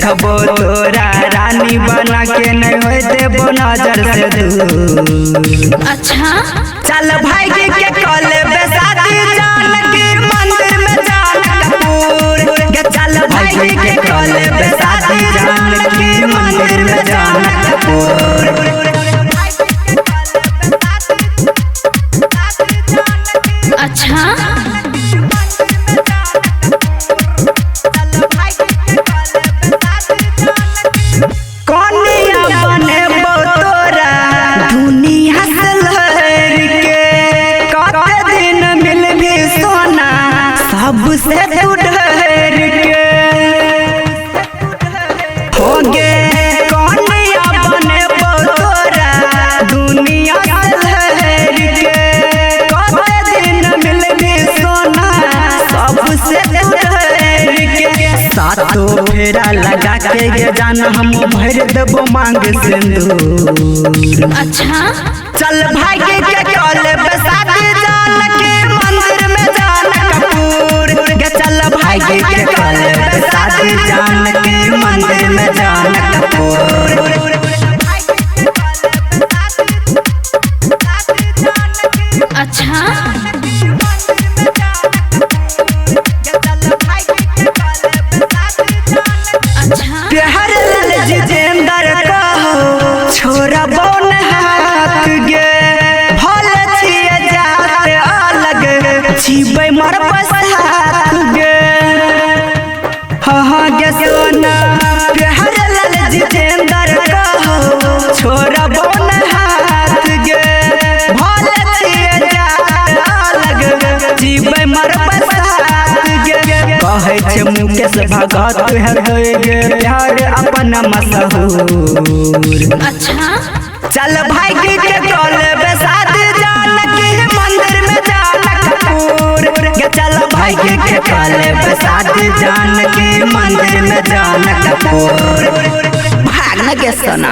रखबो तोरा रानी बना के नहीं होए देबो नजर से दूर। अच्छा चल भाई के कॉले बेसाती जान के मंदिर में जान कपूर के चल भाई के कॉले बेसाती जान के मंदिर में जान कपूर। अच्छा सबसे डर के होगे कौनिया बने तोरा दुनिया लहर के कते दिन मिलबी सोना सबसे डर के सातो फेरा लगा के ये जान हम भर देबो मांग सिंदूर। अच्छा चल भाई के कॉले बेसाती जान के मंदिर में जान कपूर के चल भाई के कॉले बेसाती जान के मंदिर में जान कपूर। अच्छा प्यार जितेंद्र कहो छोरा बौन हाथ गे भल छिए जाते अलग जीबै मर पसात गे हाँ गे सोना प्यार जितेंद्र कहो छोरा बौन हाथ गे भल छिए जाते अलग जीबै मर पसात गे कहे छे मुकेश भगत है गे प्यार अपन मशहूर। अच्छा चल भाई के कॉले बेसाती जान के मंदिर में जान कपूर के चल भाई के कॉले बेसाती जान के मंदिर में जान कपूर। भागना के सोना।